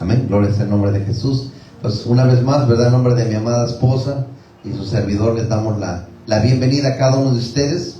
Amén, gloria sea el nombre de Jesús. Pues una vez más, ¿verdad? En nombre de mi amada esposa y su servidor, les damos la bienvenida a cada uno de ustedes.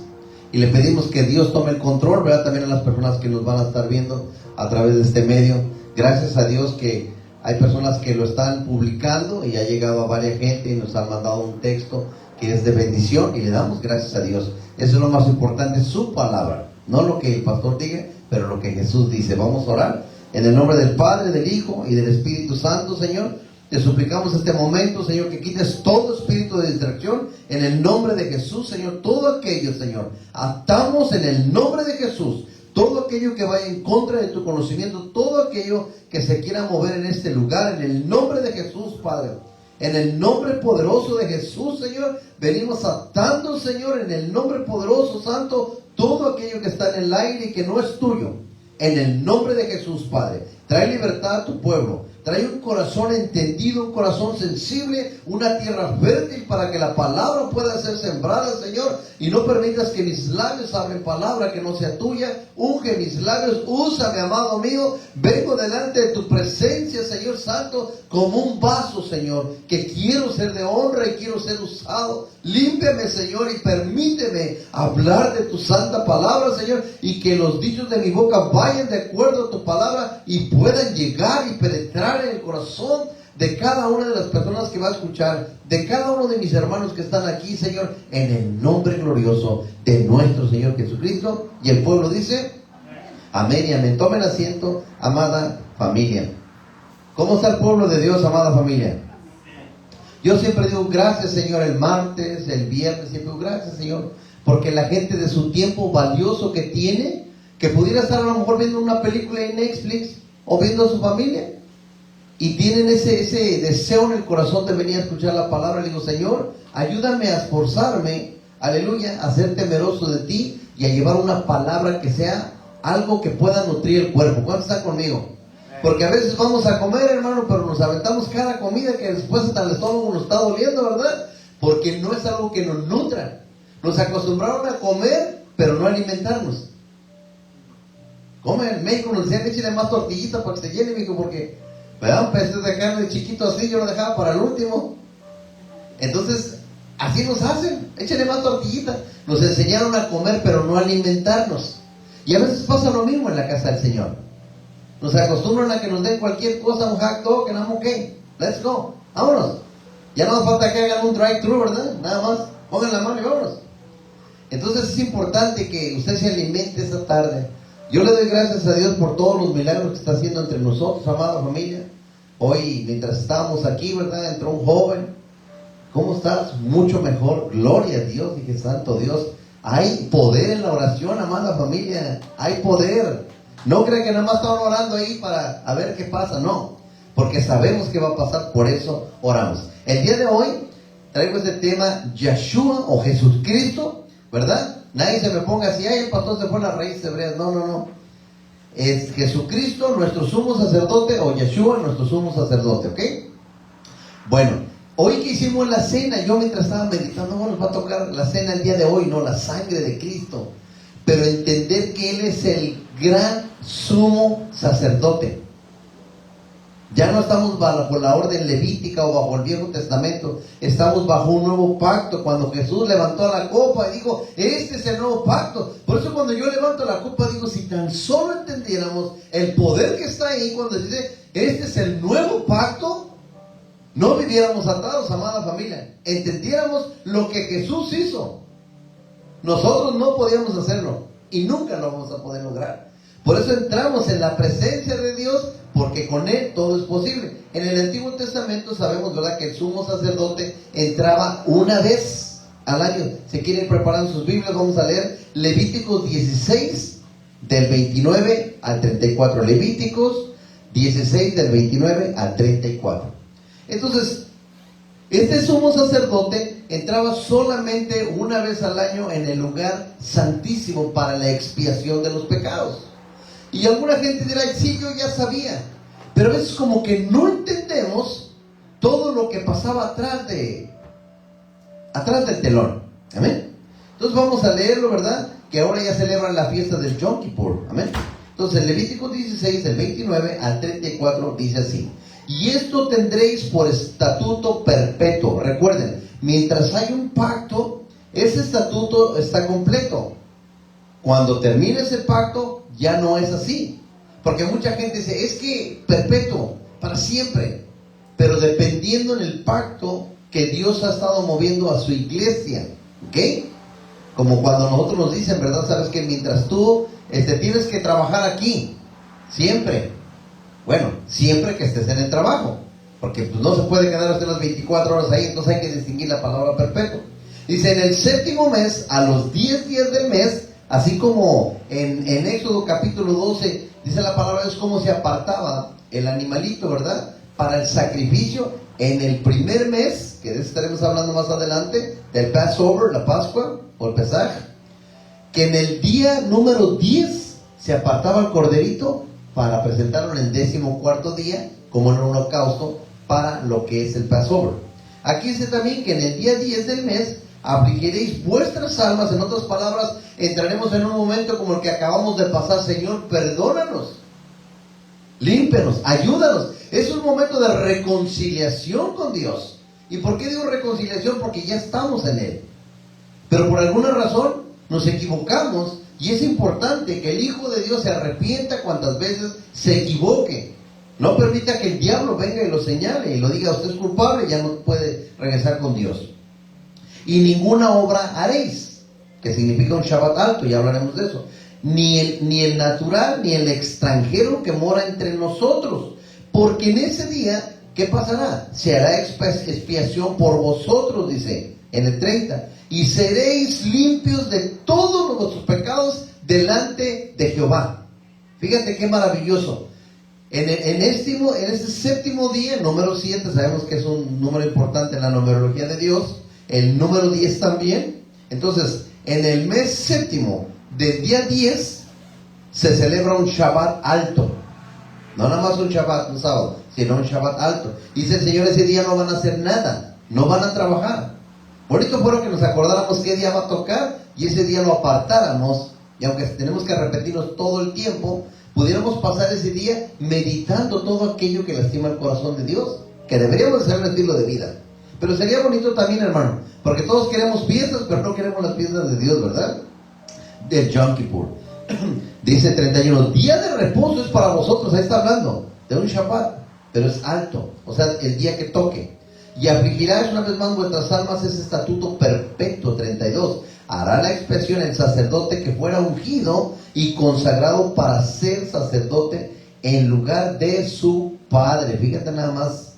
Y le pedimos que Dios tome el control, ¿verdad? También a las personas que nos van a estar viendo a través de este medio. Gracias a Dios que hay personas que lo están publicando y ha llegado a varias gente y nos han mandado un texto que es de bendición y le damos gracias a Dios. Eso es lo más importante, su palabra. No lo que el pastor diga, pero lo que Jesús dice. Vamos a orar. En el nombre del Padre, del Hijo y del Espíritu Santo, Señor, te suplicamos este momento, Señor, que quites todo espíritu de distracción en el nombre de Jesús, Señor. Todo aquello, Señor, atamos en el nombre de Jesús. Todo aquello que vaya en contra de tu conocimiento, todo aquello que se quiera mover en este lugar, en el nombre de Jesús, Padre. En el nombre poderoso de Jesús, Señor, venimos atando, Señor, en el nombre poderoso, santo, todo aquello que está en el aire y que no es tuyo. En el nombre de Jesús, Padre, trae libertad a tu pueblo. Trae un corazón entendido, un corazón sensible, una tierra fértil para que la palabra pueda ser sembrada, Señor. Y no permitas que mis labios hablen palabra que no sea tuya. Unge mis labios, úsame, amado mío. Vengo delante de tu presencia, Señor Santo, como un vaso, Señor, que quiero ser de honra y quiero ser usado. Límpiame, Señor, y permíteme hablar de tu santa palabra, Señor, y que los dichos de mi boca vayan de acuerdo a tu palabra y puedan llegar y penetrar en el corazón de cada una de las personas que va a escuchar, de cada uno de mis hermanos que están aquí, Señor, en el nombre glorioso de nuestro Señor Jesucristo. Y el pueblo dice, amén y amén. Tomen asiento, amada familia. ¿Cómo está el pueblo de Dios, amada familia? Yo siempre digo gracias, Señor, el martes, el viernes, siempre digo gracias, Señor, porque la gente de su tiempo valioso que tiene, que pudiera estar a lo mejor viendo una película en Netflix o viendo a su familia, y tienen ese deseo en el corazón de venir a escuchar la palabra. Le digo, Señor, ayúdame a esforzarme, aleluya, a ser temeroso de ti y a llevar una palabra que sea algo que pueda nutrir el cuerpo. ¿Cuántos están conmigo? Porque a veces vamos a comer, hermano, pero nos aventamos cada comida que después hasta el estómago nos está doliendo, ¿verdad? Porque no es algo que nos nutra. Nos acostumbraron a comer, pero no a alimentarnos. Come, en México nos decían, échale más tortillita para que se llene, mijo, porque me daban pedazos de carne chiquito así, yo lo dejaba para el último. Entonces, así nos hacen, échale más tortillita. Nos enseñaron a comer, pero no a alimentarnos. Y a veces pasa lo mismo en la casa del Señor. Nos acostumbran a que nos den cualquier cosa, un hot dog, and I'm okay, let's go, vámonos. Ya no hace falta que hagan un drive-thru, ¿verdad? Nada más, pongan la mano y vámonos. Entonces es importante que usted se alimente esta tarde. Yo le doy gracias a Dios por todos los milagros que está haciendo entre nosotros, amada familia. Hoy, mientras estábamos aquí, ¿verdad? Entró un joven. ¿Cómo estás? Mucho mejor. Gloria a Dios. Dije, santo Dios. Hay poder en la oración, amada familia. Hay poder. No crean que nada más estaban orando ahí para a ver qué pasa. No. Porque sabemos que va a pasar. Por eso oramos. El día de hoy traigo este tema, Yeshua o Jesucristo, ¿verdad? Nadie se me ponga así, ay, el pastor se fue a las raíces hebreas. No, no, no. Es Jesucristo, nuestro sumo sacerdote, o Yeshua, nuestro sumo sacerdote, ¿ok? Bueno, hoy que hicimos la cena, yo mientras estaba meditando, bueno, nos va a tocar la cena el día de hoy, ¿no? La sangre de Cristo. Pero entender que Él es el gran sumo sacerdote. Ya no estamos bajo la orden levítica o bajo el Viejo Testamento. Estamos bajo un nuevo pacto. Cuando Jesús levantó la copa y dijo, este es el nuevo pacto. Por eso cuando yo levanto la copa digo, si tan solo entendiéramos el poder que está ahí cuando dice, este es el nuevo pacto, no viviéramos atados, amada familia. Entendiéramos lo que Jesús hizo. Nosotros no podíamos hacerlo y nunca lo vamos a poder lograr. Por eso entramos en la presencia de Dios, porque con Él todo es posible. En el Antiguo Testamento sabemos, ¿verdad?, que el sumo sacerdote entraba una vez al año. Si quieren preparar sus Biblias, vamos a leer Levíticos 16, del 29 al 34. Levíticos 16, del 29 al 34. Entonces, este sumo sacerdote entraba solamente una vez al año en el lugar santísimo para la expiación de los pecados. Y alguna gente dirá, sí, yo ya sabía. Pero a veces como que no entendemos todo lo que pasaba atrás del telón. Amén. Entonces vamos a leerlo, ¿verdad? Que ahora ya celebran la fiesta del Yom Kippur. Amén. Entonces, Levítico 16, del 29 al 34, dice así: y esto tendréis por estatuto perpetuo. Recuerden, mientras hay un pacto, ese estatuto está completo. Cuando termine ese pacto, ya no es así. Porque mucha gente dice, es que perpetuo, para siempre. Pero dependiendo en el pacto que Dios ha estado moviendo a su iglesia, ¿ok? Como cuando nosotros nos dicen, ¿verdad? Sabes que mientras tú tienes que trabajar aquí, siempre. Bueno, siempre que estés en el trabajo. Porque pues, no se puede quedar hasta las 24 horas ahí, entonces hay que distinguir la palabra perpetuo. Dice, en el séptimo mes, a los 10 días del mes, así como en Éxodo capítulo 12, dice la palabra, es como se apartaba el animalito, ¿verdad? Para el sacrificio en el primer mes, que de eso estaremos hablando más adelante, del Passover, la Pascua, o el Pesaj, que en el día número 10 se apartaba el corderito para presentarlo en el 14º día, como en un holocausto, para lo que es el Passover. Aquí dice también que en el día 10 del mes afligiréis vuestras almas. En otras palabras, entraremos en un momento como el que acabamos de pasar. Señor, perdónanos, límpianos, ayúdanos. Es un momento de reconciliación con Dios. ¿Y por qué digo reconciliación? Porque ya estamos en Él. Pero por alguna razón nos equivocamos, y es importante que el Hijo de Dios se arrepienta cuantas veces se equivoque. No permita que el diablo venga y lo señale y lo diga, usted es culpable, ya no puede regresar con Dios. Y ninguna obra haréis, que significa un Shabbat alto, ya hablaremos de eso. Ni el natural, ni el extranjero que mora entre nosotros. Porque en ese día, ¿qué pasará? Se hará expiación por vosotros, dice en el 30. Y seréis limpios de todos vuestros pecados delante de Jehová. Fíjate qué maravilloso. En este séptimo día, número 7, sabemos que es un número importante en la numerología de Dios. El número 10 también. Entonces, en el mes séptimo, del día 10, se celebra un Shabbat alto. No nada más un Shabbat, un sábado, sino un Shabbat alto. Dice el Señor, ese día no van a hacer nada, no van a trabajar. Bonito fuera que nos acordáramos qué día va a tocar y ese día lo apartáramos. Y aunque tenemos que repetirnos todo el tiempo, pudiéramos pasar ese día meditando todo aquello que lastima el corazón de Dios, que deberíamos ser un estilo de vida. Pero sería bonito también, hermano, porque todos queremos fiestas, pero no queremos las fiestas de Dios, ¿verdad? Del Yom Kippur. Dice 31, día de reposo es para vosotros. Ahí está hablando de un Shabbat, pero es alto, o sea, el día que toque. Y afligirás una vez más vuestras almas, ese estatuto perpetuo. 32, hará la expiación el sacerdote que fuera ungido y consagrado para ser sacerdote en lugar de su padre. Fíjate nada más.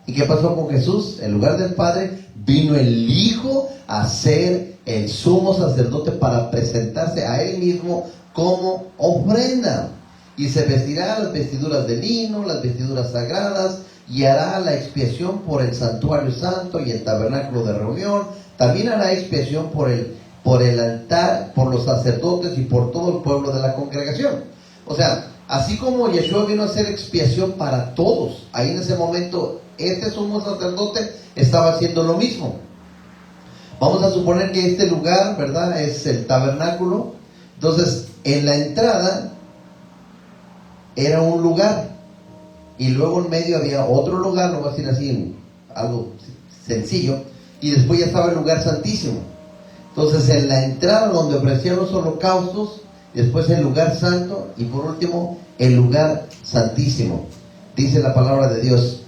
¿Y qué pasó con Jesús? En lugar del Padre vino el Hijo a ser el sumo sacerdote para presentarse a Él mismo como ofrenda. Y se vestirá las vestiduras de lino, las vestiduras sagradas, y hará la expiación por el santuario santo y el tabernáculo de reunión. También hará expiación por el altar, por los sacerdotes y por todo el pueblo de la congregación. O sea, así como Yeshua vino a hacer expiación para todos, ahí en ese momento este sumo sacerdote estaba haciendo lo mismo. Vamos a suponer que este lugar, ¿verdad?, es el tabernáculo. Entonces, en la entrada era un lugar, y luego en medio había otro lugar, lo voy a decir así, algo sencillo, y después ya estaba el lugar santísimo. Entonces, en la entrada donde ofrecían los holocaustos, después el lugar santo, y por último el lugar santísimo. Dice la palabra de Dios,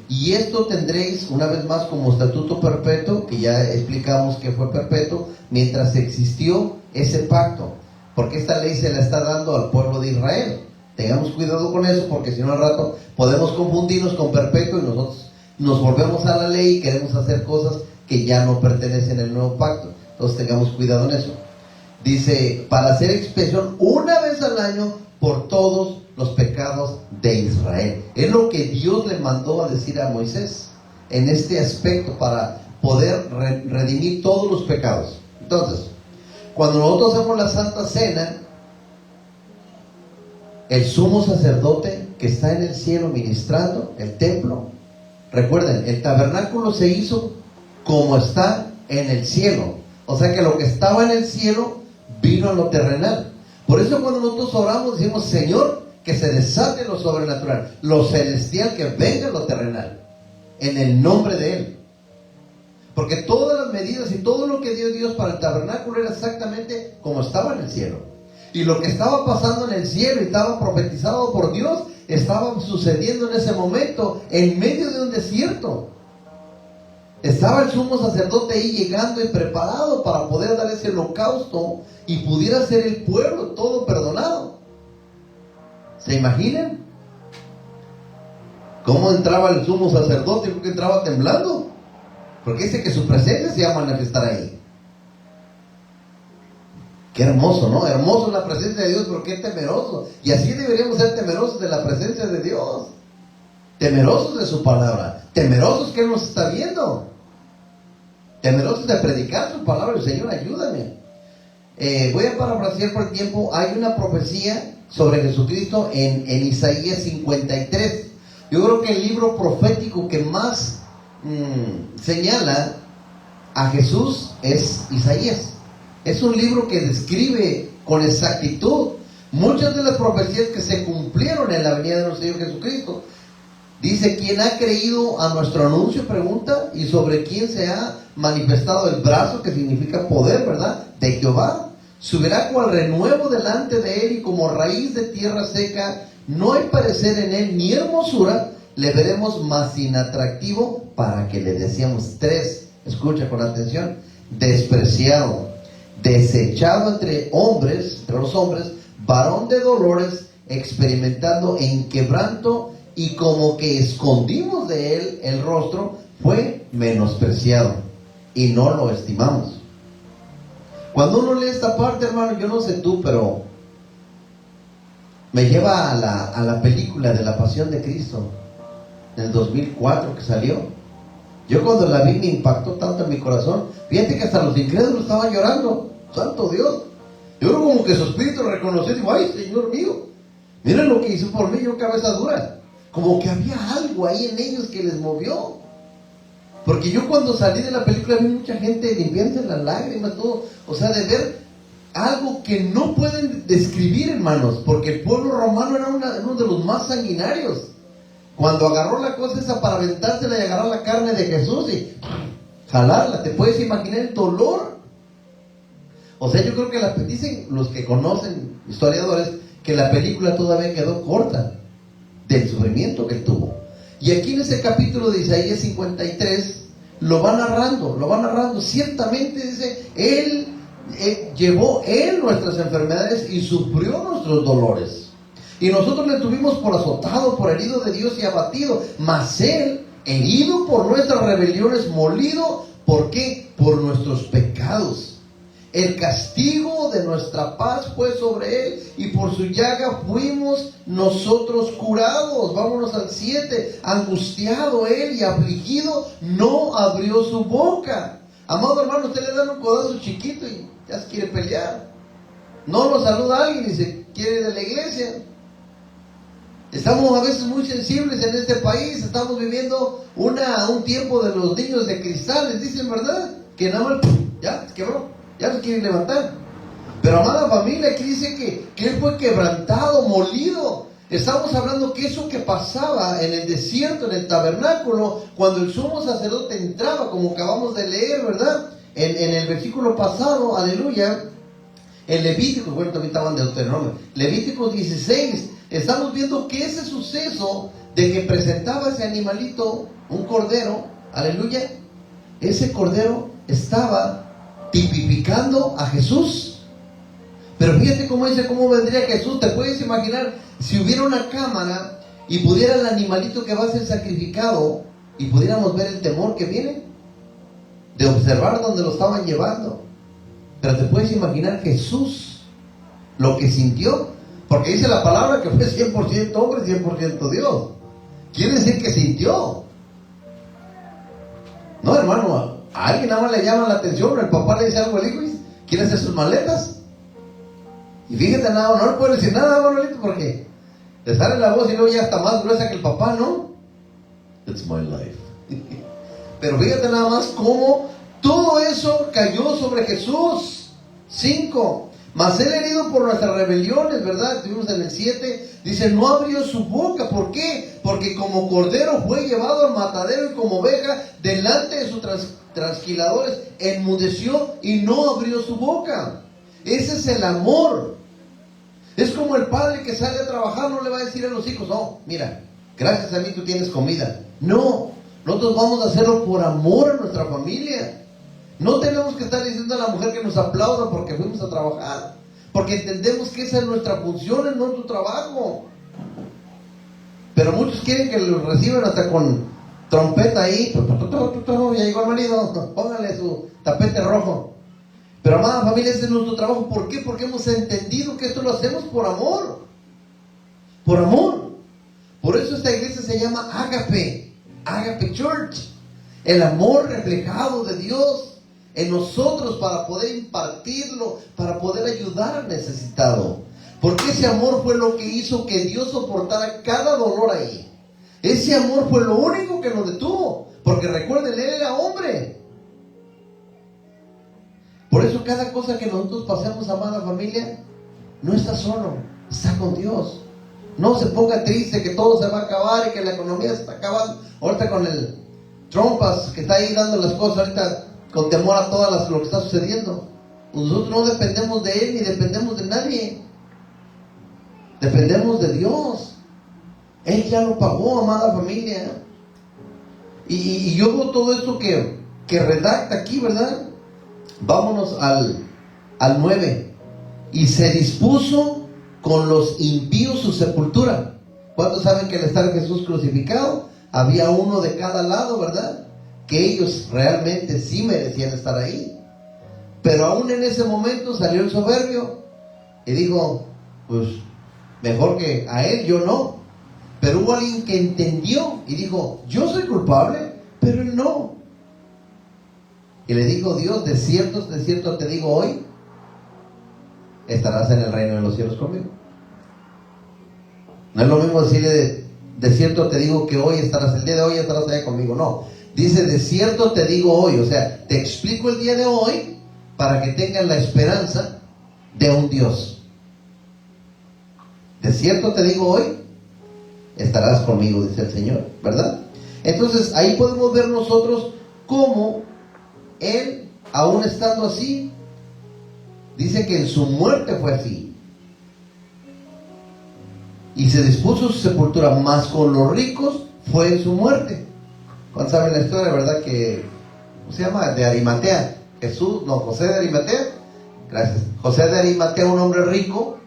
y esto tendréis una vez más como estatuto perpetuo, que ya explicamos que fue perpetuo, mientras existió ese pacto, porque esta ley se la está dando al pueblo de Israel. Tengamos cuidado con eso, porque si no al rato podemos confundirnos con perpetuo y nosotros nos volvemos a la ley y queremos hacer cosas que ya no pertenecen al nuevo pacto. Entonces tengamos cuidado en eso. Dice, para hacer expiación una vez al año por todos los pecados de Israel. Es lo que Dios le mandó a decir a Moisés en este aspecto, para poder redimir todos los pecados. Entonces, cuando nosotros hacemos la Santa Cena, el sumo sacerdote que está en el cielo ministrando, el templo, recuerden, el tabernáculo se hizo como está en el cielo. O sea que lo que estaba en el cielo vino a lo terrenal. Por eso cuando nosotros oramos decimos, Señor, que se desate lo sobrenatural, lo celestial, que venga lo terrenal, en el nombre de Él. Porque todas las medidas y todo lo que dio Dios para el tabernáculo era exactamente como estaba en el cielo. Y lo que estaba pasando en el cielo y estaba profetizado por Dios, estaba sucediendo en ese momento en medio de un desierto. Estaba el sumo sacerdote ahí llegando y preparado para poder dar ese holocausto y pudiera ser el pueblo todo perdonado. ¿Se imaginan? ¿Cómo entraba el sumo sacerdote? Creo que entraba temblando, porque dice que su presencia se iba a manifestar ahí. Qué hermoso, ¿no? Hermoso la presencia de Dios, pero qué temeroso. Y así deberíamos ser temerosos de la presencia de Dios, temerosos de su palabra, temerosos que Él nos está viendo, temerosos de predicar su palabra. Señor, ayúdame. Voy a parafrasear por el tiempo. Hay una profecía sobre Jesucristo en Isaías 53. Yo creo que el libro profético que más señala a Jesús es Isaías. Es un libro que describe con exactitud muchas de las profecías que se cumplieron en la venida de nuestro Señor Jesucristo. Dice, ¿quién ha creído a nuestro anuncio? Pregunta. Y sobre quién se ha manifestado el brazo, que significa poder, ¿verdad?, de Jehová. Subirá cual renuevo delante de Él, y como raíz de tierra seca. No hay parecer en Él ni hermosura. Le veremos más inatractivo para que le deseemos. 3. Escucha con atención. Despreciado, desechado entre hombres, entre los hombres, varón de dolores, experimentando en quebranto, y como que escondimos de Él el rostro. Fue menospreciado y no lo estimamos. Cuando uno lee esta parte, hermano, yo no sé tú, pero me lleva a la película de la Pasión de Cristo del 2004 que salió. Yo cuando la vi me impactó tanto en mi corazón. Fíjate que hasta los incrédulos estaban llorando. Santo Dios. Yo creo como que su espíritu reconoció y dijo, ay, Señor mío, miren lo que hizo por mí, yo cabeza dura. Como que había algo ahí en ellos que les movió. Porque yo cuando salí de la película vi mucha gente limpiándose las lágrimas, todo. O sea, de ver algo que no pueden describir, hermanos. Porque el pueblo romano era uno de los más sanguinarios. Cuando agarró la cosa esa para aventársela y agarrar la carne de Jesús y jalarla, ¿te puedes imaginar el dolor? O sea, yo creo que dicen los que conocen, historiadores, que la película todavía quedó corta del sufrimiento que tuvo. Y aquí en ese capítulo de Isaías 53 lo va narrando. Ciertamente dice, Él llevó nuestras enfermedades y sufrió nuestros dolores. Y nosotros le tuvimos por azotado, por herido de Dios y abatido. Mas Él, herido por nuestras rebeliones, molido, ¿por qué? Por nuestros pecados. El castigo de nuestra paz fue sobre Él, y por su llaga fuimos nosotros curados. Vámonos al 7. Angustiado Él y afligido, no abrió su boca. Amado hermano, usted le da un codazo chiquito y ya se quiere pelear. No lo saluda a alguien y se quiere ir de la iglesia. Estamos a veces muy sensibles en este país. Estamos viviendo un tiempo de los niños de cristales, dicen, ¿verdad? Que nada más, ya se quebró, ya se quieren levantar. Pero amada familia, aquí dice que Él fue quebrantado, molido. Estamos hablando que eso que pasaba en el desierto, en el tabernáculo, cuando el sumo sacerdote entraba, como acabamos de leer, ¿verdad? En el versículo pasado, aleluya, en Levítico, bueno, también estaban de Deuteronomio, Levítico 16, estamos viendo que ese suceso de que presentaba ese animalito, un cordero, aleluya, ese cordero estaba tipificando a Jesús. Pero fíjate cómo dice, cómo vendría Jesús. Te puedes imaginar si hubiera una cámara y pudiera el animalito que va a ser sacrificado y pudiéramos ver el temor que viene de observar dónde lo estaban llevando. Pero te puedes imaginar Jesús, lo que sintió, porque dice la palabra que fue 100% hombre y 100% Dios. Quiere decir que sintió. No, hermano, a alguien nada más le llama la atención, el papá le dice algo al hijo y quiere hacer sus maletas. Y fíjate, no le puede decir nada, Manolito, porque le sale la voz y luego ya está más gruesa que el papá, ¿no? It's my life. Pero fíjate nada más cómo todo eso cayó sobre Jesús. 5. Mas él, herido por nuestras rebeliones, ¿verdad? Estuvimos en el 7, dice, no abrió su boca. ¿Por qué? Porque como cordero fue llevado al matadero, y como oveja delante de sus trasquiladores enmudeció y no abrió su boca. Ese es el amor. Es como el padre que sale a trabajar, no le va a decir a los hijos, no, mira, gracias a mí tú tienes comida. No, nosotros vamos a hacerlo por amor a nuestra familia. No tenemos que estar diciendo a la mujer que nos aplauda porque fuimos a trabajar, porque entendemos que esa es nuestra función, es nuestro trabajo. Pero muchos quieren que lo reciban hasta con trompeta ahí. Ya llegó el marido, póngale su tapete rojo. Pero amada familia, ese es nuestro trabajo. ¿Por qué? Porque hemos entendido que esto lo hacemos por amor. Por amor. Por eso esta iglesia se llama Ágape, Ágape Church. El amor reflejado de Dios en nosotros para poder impartirlo, para poder ayudar al necesitado. Porque ese amor fue lo que hizo que Dios soportara cada dolor ahí. Ese amor fue lo único que nos detuvo. Porque recuerden, Él era hombre. Por eso cada cosa que nosotros pasemos, amada familia, no está solo, está con Dios. No se ponga triste que todo se va a acabar y que la economía se está acabando. Ahorita con el Trumpas que está ahí dando las cosas, ahorita con temor a todo lo que está sucediendo. Nosotros no dependemos de Él ni dependemos de nadie. Dependemos de Dios. Él ya lo pagó, amada familia. Y yo veo todo esto que redacta aquí, ¿verdad? Vámonos al 9. Y se dispuso con los impíos su sepultura. ¿Cuántos saben que al estar Jesús crucificado había uno de cada lado, verdad? Que ellos realmente sí merecían estar ahí. Pero aún en ese momento salió el soberbio y dijo, pues mejor que a él, yo no. Pero hubo alguien que entendió y dijo, yo soy culpable, pero él no. Y le dijo Dios, de cierto te digo hoy, estarás en el reino de los cielos conmigo. No es lo mismo decirle, de cierto te digo que hoy estarás, el día de hoy estarás allá conmigo. No, dice, de cierto te digo hoy. O sea, te explico el día de hoy para que tengas la esperanza de un Dios. De cierto te digo hoy, estarás conmigo, dice el Señor, ¿verdad? Entonces ahí podemos ver nosotros cómo Él, aún estando así, dice que en su muerte fue así. Y se dispuso su sepultura, más con los ricos fue en su muerte. ¿Cuántos saben la historia, verdad? Que, ¿cómo se llama? De Arimatea. José de Arimatea. Gracias. José de Arimatea, un hombre rico,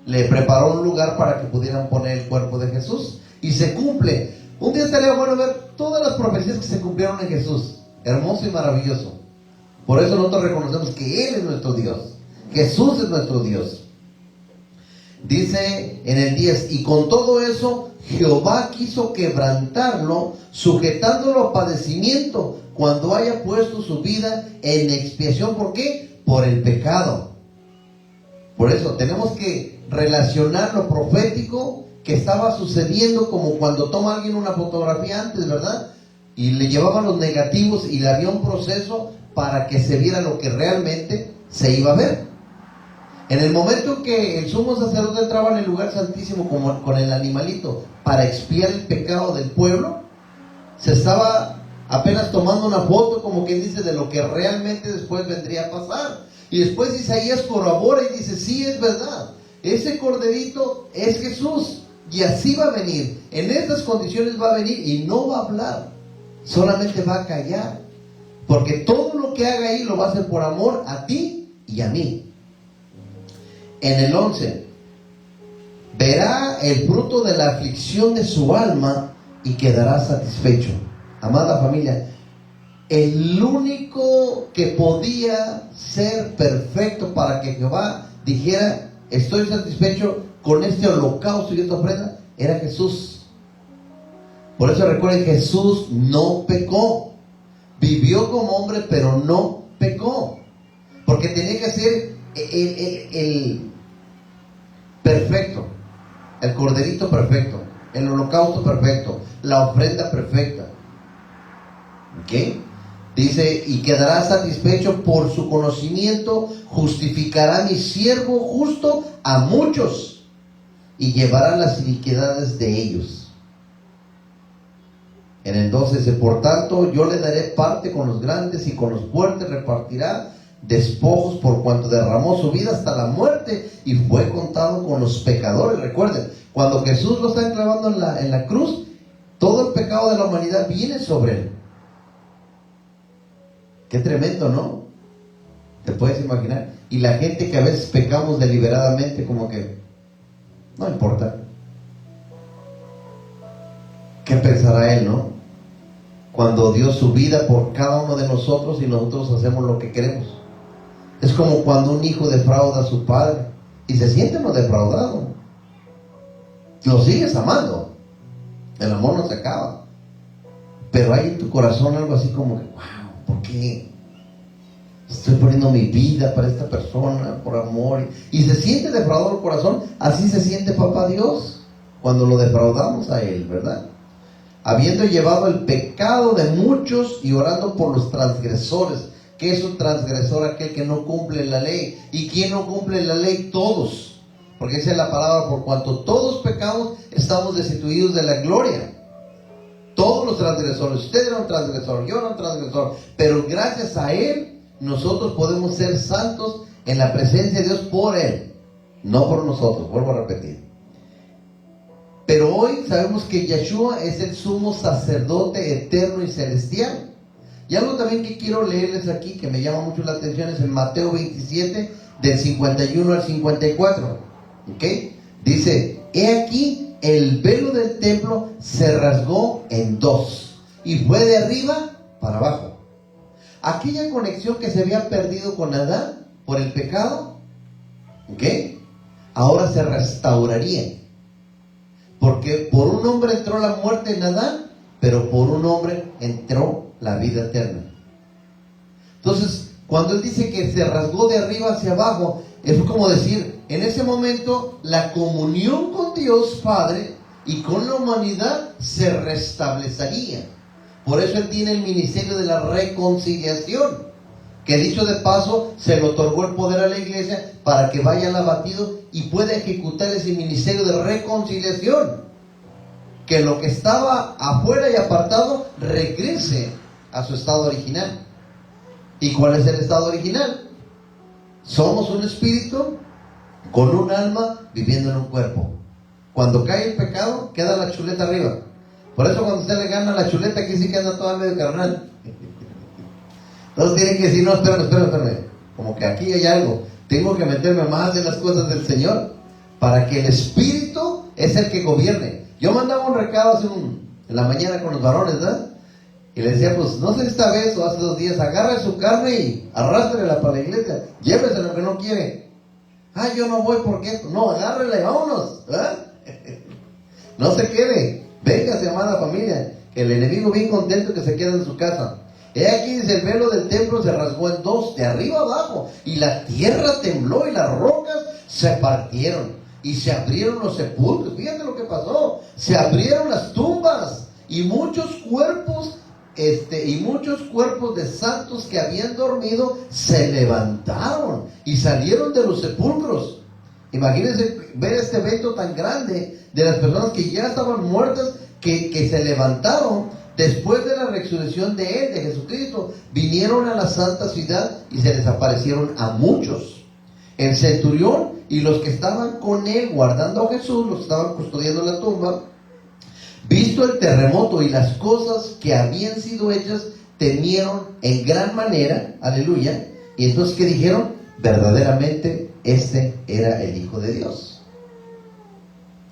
le preparó un lugar para que pudieran poner el cuerpo de Jesús. Y se cumple. Un día estaría bueno ver todas las profecías que se cumplieron en Jesús. Hermoso y maravilloso. Por eso nosotros reconocemos que Él es nuestro Dios. Jesús es nuestro Dios. Dice en el 10, y con todo eso Jehová quiso quebrantarlo, sujetándolo a padecimiento, cuando haya puesto su vida en expiación. ¿Por qué? Por el pecado. Por eso tenemos que relacionar lo profético que estaba sucediendo, como cuando toma alguien una fotografía antes, ¿verdad? Y le llevaban los negativos y le había un proceso para que se viera lo que realmente se iba a ver. En el momento que el sumo sacerdote entraba en el lugar santísimo con el animalito para expiar el pecado del pueblo, se estaba apenas tomando una foto, como quien dice, de lo que realmente después vendría a pasar. Y después Isaías corrobora y dice, sí, es verdad, ese corderito es Jesús, y así va a venir, en estas condiciones va a venir, y no va a hablar, solamente va a callar, porque todo lo que haga ahí lo va a hacer por amor a ti y a mí. En el 11, verá el fruto de la aflicción de su alma y quedará satisfecho. Amada familia, el único que podía ser perfecto para que Jehová dijera, estoy satisfecho con este holocausto y esta ofrenda, era Jesús. Por eso recuerden, Jesús no pecó. Vivió como hombre, pero no pecó. Porque tenía que ser el perfecto, el corderito perfecto, el holocausto perfecto, la ofrenda perfecta. ¿Ok? Dice, y quedará satisfecho por su conocimiento, justificará mi siervo justo a muchos y llevará las iniquidades de ellos. En el 12 dice, por tanto yo le daré parte con los grandes y con los fuertes repartirá despojos por cuanto derramó su vida hasta la muerte y fue contado con los pecadores. Recuerden, cuando Jesús lo está clavando en la cruz, todo el pecado de la humanidad viene sobre él. Qué tremendo, ¿no? ¿Te puedes imaginar? Y la gente que a veces pecamos deliberadamente, como que no importa. ¿Qué pensará él, no? Cuando dio su vida por cada uno de nosotros y nosotros hacemos lo que queremos. Es como cuando un hijo defrauda a su padre y se siente no defraudado. Lo sigues amando. El amor no se acaba. Pero hay en tu corazón algo así como que, wow, ¿por qué? Estoy poniendo mi vida para esta persona, por amor. Y se siente defraudado el corazón. Así se siente Papá Dios cuando lo defraudamos a Él, ¿verdad? Habiendo llevado el pecado de muchos y orando por los transgresores. ¿Qué es un transgresor? Aquel que no cumple la ley. ¿Y quién no cumple la ley? Todos. Porque esa es la palabra, por cuanto todos pecamos, estamos destituidos de la gloria. Todos los transgresores. Usted era un transgresor, yo era un transgresor. Pero gracias a Él, nosotros podemos ser santos en la presencia de Dios por Él. No por nosotros, vuelvo a repetir. Pero hoy sabemos que Yeshua es el sumo sacerdote eterno y celestial. Y algo también que quiero leerles aquí, que me llama mucho la atención, es en Mateo 27, del 51 al 54. ¿Ok? Dice, he aquí, el velo del templo se rasgó en dos, y fue de arriba para abajo. Aquella conexión que se había perdido con Adán por el pecado, ¿ok? Ahora se restauraría. Porque por un hombre entró la muerte en Adán, pero por un hombre entró la vida eterna. Entonces, cuando él dice que se rasgó de arriba hacia abajo, es como decir, en ese momento la comunión con Dios Padre y con la humanidad se restablecería. Por eso él tiene el ministerio de la reconciliación, que dicho de paso, se le otorgó el poder a la iglesia para que vaya al abatido y pueda ejecutar ese ministerio de reconciliación. Que lo que estaba afuera y apartado regrese a su estado original. ¿Y cuál es el estado original? Somos un espíritu con un alma viviendo en un cuerpo. Cuando cae el pecado, queda la chuleta arriba. Por eso cuando usted le gana la chuleta, aquí sí que anda toda medio carnal. Entonces tienen que decir, no, espérame. Como que aquí hay algo. Tengo que meterme más en las cosas del Señor para que el Espíritu es el que gobierne. Yo mandaba un recado en la mañana con los varones, ¿verdad? Y les decía, pues no sé esta vez o hace 2 días, agarre su carne y arrástrela para la iglesia. Llévese lo que no quiere. Ah, yo no voy porque no, agárrela y vámonos, ¿verdad? No se quede. Véngase, amada familia, que el enemigo bien contento que se quede en su casa. He aquí, dice, el velo del templo se rasgó en dos, de arriba abajo, y la tierra tembló y las rocas se partieron y se abrieron los sepulcros. Fíjate lo que pasó, se abrieron las tumbas y muchos cuerpos de santos que habían dormido se levantaron y salieron de los sepulcros. Imagínense ver este evento tan grande de las personas que ya estaban muertas, que se levantaron. Después de la resurrección de Él, de Jesucristo, vinieron a la santa ciudad y se les aparecieron a muchos. El centurión y los que estaban con Él guardando a Jesús, los que estaban custodiando la tumba, visto el terremoto y las cosas que habían sido hechas, temieron en gran manera, aleluya. Y entonces, ¿qué dijeron? Verdaderamente, este era el Hijo de Dios.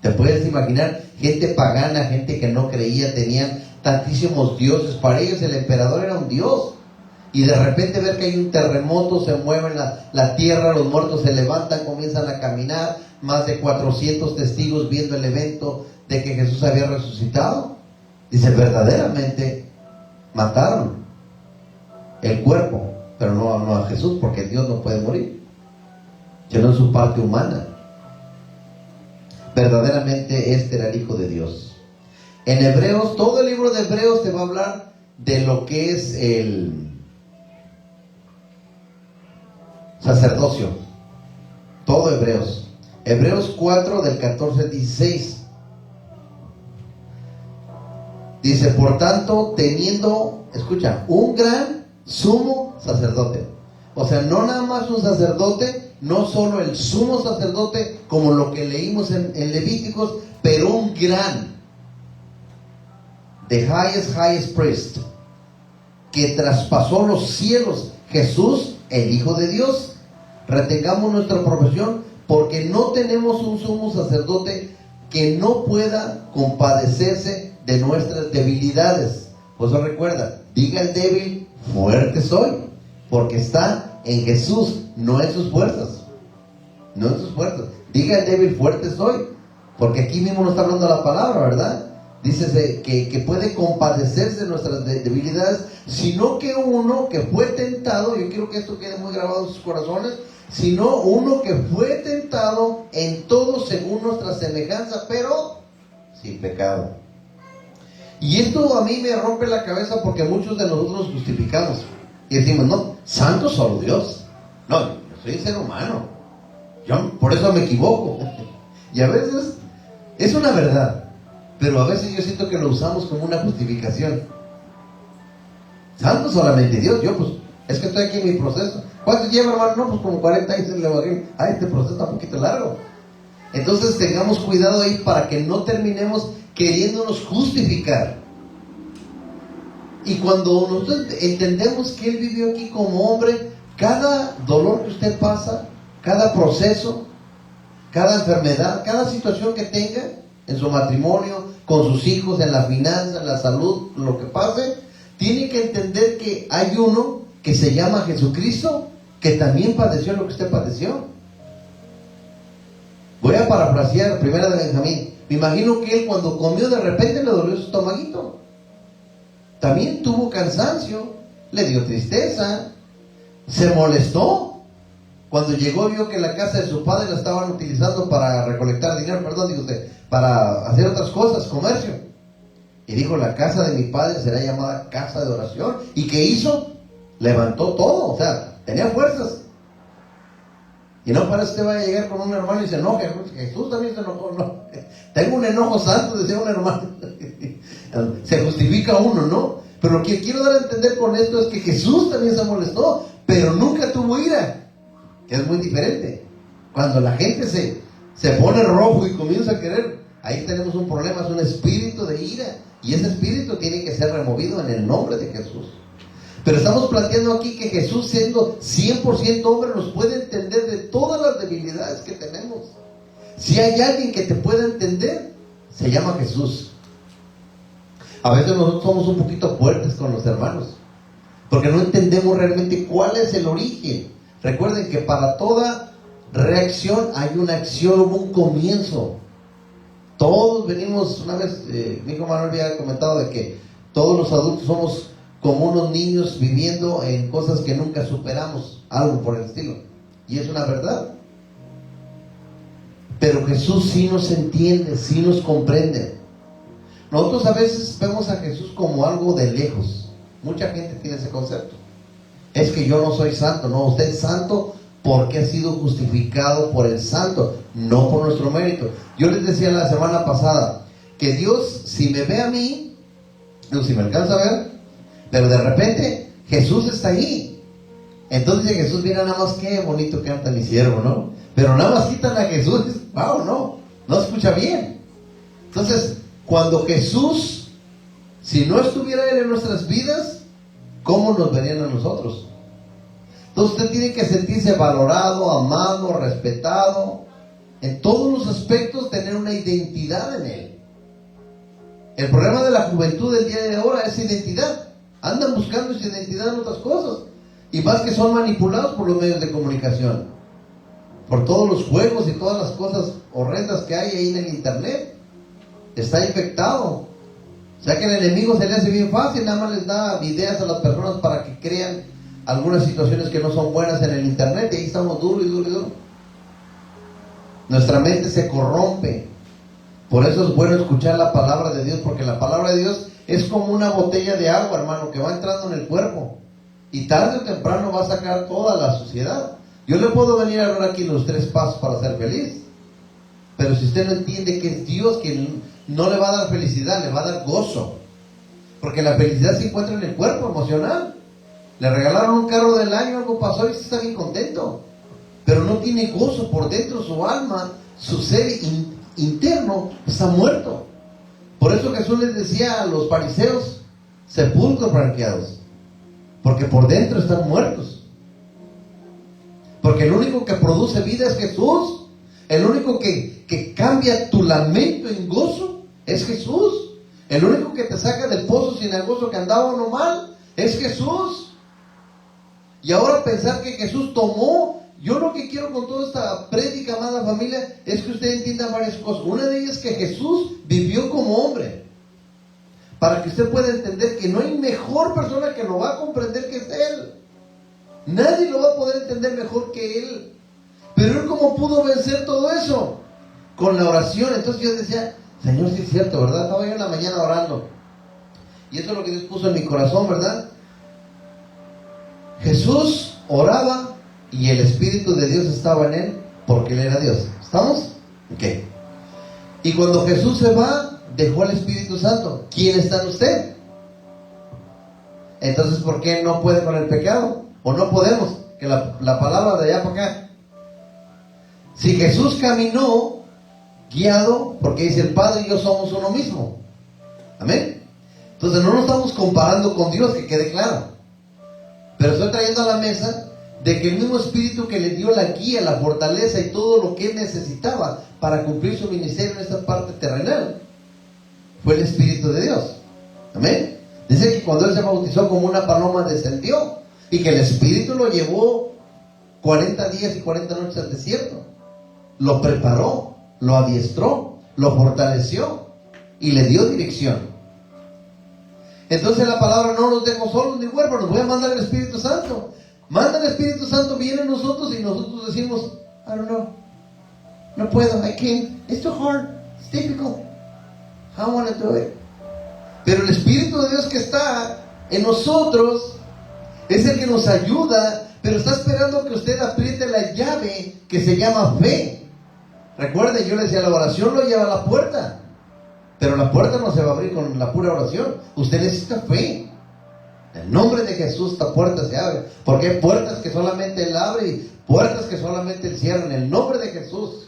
¿Te puedes imaginar? Gente pagana, gente que no creía, tenían tantísimos dioses. Para ellos el emperador era un dios. Y de repente ver que hay un terremoto, se mueve la tierra, los muertos se levantan, comienzan a caminar. Más de 400 testigos viendo el evento de que Jesús había resucitado. Dice, verdaderamente mataron el cuerpo, pero no a Jesús, porque Dios no puede morir, sino en su parte humana. Verdaderamente este era el Hijo de Dios. En Hebreos, todo el libro de Hebreos te va a hablar de lo que es el sacerdocio. Todo Hebreos. Hebreos 4 del 14 al 16. Dice, por tanto, teniendo, escucha, un gran sumo sacerdote. O sea, no nada más un sacerdote, no solo el sumo sacerdote, como lo que leímos en Levíticos, pero un gran, the highest priest, que traspasó los cielos, Jesús, el Hijo de Dios. Retengamos nuestra profesión, porque no tenemos un sumo sacerdote que no pueda compadecerse de nuestras debilidades. Por eso recuerda, diga el débil, fuerte soy, porque está en Jesús, no en sus fuerzas. No en sus fuerzas. Diga el débil, fuerte soy, porque aquí mismo nos está hablando la palabra, ¿verdad? Dice que puede compadecerse de nuestras debilidades, sino que uno que fue tentado, yo quiero que esto quede muy grabado en sus corazones, sino uno que fue tentado en todo según nuestra semejanza, pero sin pecado. Y esto a mí me rompe la cabeza, porque muchos de nosotros nos justificamos y decimos, no, santo solo Dios. No, yo soy ser humano, yo por eso me equivoco. Y a veces es una verdad, pero a veces yo siento que lo usamos como una justificación. Santo solamente Dios. Yo pues, es que estoy aquí en mi proceso. ¿Cuánto lleva, hermano? No, pues como 40 años en el Evangelio. Este proceso está un poquito largo. Entonces tengamos cuidado ahí para que no terminemos queriéndonos justificar. Y cuando nosotros entendemos que Él vivió aquí como hombre, cada dolor que usted pasa, cada proceso, cada enfermedad, cada situación que tenga en su matrimonio, con sus hijos, en la finanza, en la salud, lo que pase, tiene que entender que hay uno que se llama Jesucristo, que también padeció lo que usted padeció. Voy a parafrasear primera de Benjamín. Me imagino que él, cuando comió, de repente le dolió su estomaguito. También tuvo cansancio, le dio tristeza, se molestó. Cuando llegó, vio que la casa de su padre la estaban utilizando para recolectar dinero, para hacer otras cosas, comercio. Y dijo, la casa de mi padre será llamada casa de oración. ¿Y qué hizo? Levantó todo, o sea, tenía fuerzas. Y no parece que vaya a llegar con un hermano y se enoje. Jesús también se enojó, no. Tengo un enojo santo, decía un hermano. Se justifica uno, ¿no? Pero lo que quiero dar a entender con esto es que Jesús también se molestó, pero nunca tuvo ira, que es muy diferente. Cuando la gente se pone rojo y comienza a querer, ahí tenemos un problema, es un espíritu de ira. Y ese espíritu tiene que ser removido en el nombre de Jesús. Pero estamos planteando aquí que Jesús, siendo 100% hombre, nos puede entender de todas las debilidades que tenemos. Si hay alguien que te pueda entender, se llama Jesús. A veces nosotros somos un poquito fuertes con los hermanos, porque no entendemos realmente cuál es el origen. Recuerden que para toda reacción hay una acción, un comienzo. Todos venimos, una vez mi hijo Manuel había comentado de que todos los adultos somos como unos niños viviendo en cosas que nunca superamos, algo por el estilo. Y es una verdad. Pero Jesús sí nos entiende, sí nos comprende. Nosotros a veces vemos a Jesús como algo de lejos. Mucha gente tiene ese concepto. Es que yo no soy santo. No, usted es santo porque ha sido justificado por el santo, no por nuestro mérito. Yo les decía la semana pasada que Dios, si me ve a mí, si me alcanza a ver, pero de repente Jesús está ahí. Entonces Jesús, mira nada más qué bonito canta mi siervo, ¿no? Pero nada más quitan a Jesús, wow, no escucha bien. Entonces, cuando Jesús, si no estuviera Él en nuestras vidas, ¿cómo nos verían a nosotros? Entonces usted tiene que sentirse valorado, amado, respetado, en todos los aspectos, tener una identidad en Él. El problema de la juventud del día de ahora es identidad. Andan buscando esa identidad en otras cosas, y más que son manipulados por los medios de comunicación, por todos los juegos y todas las cosas horrendas que hay ahí en el internet. Está infectado. O sea que el enemigo se le hace bien fácil, nada más les da ideas a las personas para que crean algunas situaciones que no son buenas en el internet, y ahí estamos duro. Nuestra mente se corrompe. Por eso es bueno escuchar la palabra de Dios, porque la palabra de Dios es como una botella de agua, hermano, que va entrando en el cuerpo, y tarde o temprano va a sacar toda la suciedad. Yo le puedo venir a hablar aquí los 3 pasos para ser feliz, pero si usted no entiende que es Dios quien no le va a dar felicidad, le va a dar gozo, porque la felicidad se encuentra en el cuerpo emocional. Le regalaron un carro del año, algo pasó y está bien contento, pero no tiene gozo por dentro. Su alma, su ser interno está muerto. Por eso Jesús les decía a los fariseos: sepulcros franqueados, porque por dentro están muertos. Porque el único que produce vida es Jesús. El único que cambia tu lamento en gozo es Jesús. El único que te saca del pozo sin el gozo que andaba uno mal es Jesús. Y ahora pensar que Jesús tomó, yo lo que quiero con toda esta prédica, amada familia, es que usted entienda varias cosas. Una de ellas es que Jesús vivió como hombre, para que usted pueda entender que no hay mejor persona que lo va a comprender que es Él. Nadie lo va a poder entender mejor que Él. Pero Él, ¿cómo pudo vencer todo eso? Con la oración. Entonces yo decía: Señor, sí es cierto, ¿verdad? Estaba yo en la mañana orando, y eso es lo que Dios puso en mi corazón, ¿verdad? Jesús oraba y el Espíritu de Dios estaba en Él, porque Él era Dios. ¿Estamos? Ok. Y cuando Jesús se va, dejó al Espíritu Santo. ¿Quién está en usted? Entonces, ¿por qué no puede con el pecado? ¿O no podemos? Que la palabra de allá para acá. Si Jesús caminó guiado, porque dice: el Padre y yo somos uno mismo. Amén. Entonces no nos estamos comparando con Dios, que quede claro. Pero estoy trayendo a la mesa de que el mismo Espíritu que le dio la guía, la fortaleza y todo lo que Él necesitaba para cumplir su ministerio en esta parte terrenal, fue el Espíritu de Dios. Amén. Dice que cuando Él se bautizó, como una paloma descendió, y que el Espíritu lo llevó 40 días y 40 noches al desierto. Lo preparó, lo adiestró, lo fortaleció y le dio dirección. Entonces la palabra: no los dejo solos ni huérfanos, voy a mandar el Espíritu Santo. Manda el Espíritu Santo, viene a nosotros y nosotros decimos: I don't know, no puedo, I can't, it's too hard, it's difficult, I don't want to do it. Pero el Espíritu de Dios que está en nosotros es el que nos ayuda, pero está esperando que usted apriete la llave que se llama fe. Recuerden, yo le decía: la oración lo lleva a la puerta, pero la puerta no se va a abrir con la pura oración. Usted necesita fe. En el nombre de Jesús esta puerta se abre, porque hay puertas que solamente Él abre y puertas que solamente Él cierra. En el nombre de Jesús.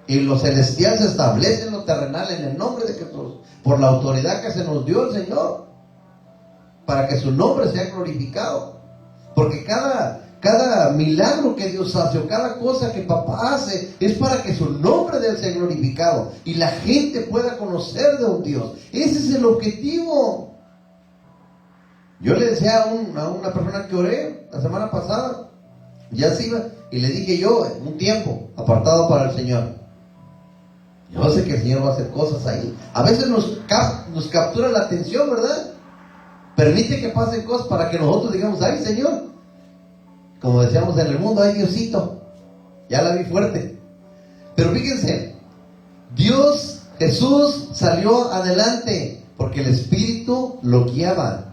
Y lo celestial se establece en lo terrenal en el nombre de Jesús, por la autoridad que se nos dio el Señor, para que su nombre sea glorificado. Porque cada milagro que Dios hace, o cada cosa que papá hace, es para que su nombre de Él sea glorificado y la gente pueda conocer de un Dios. Ese es el objetivo. Yo le decía a una persona que oré la semana pasada, ya se iba, y le dije yo: un tiempo apartado para el Señor. Yo sé que el Señor va a hacer cosas ahí. A veces nos captura la atención, ¿verdad? Permite que pasen cosas para que nosotros digamos: ay, Señor. Como decíamos en el mundo: ay, Diosito, ya la vi fuerte. Pero fíjense, Jesús salió adelante porque el Espíritu lo guiaba.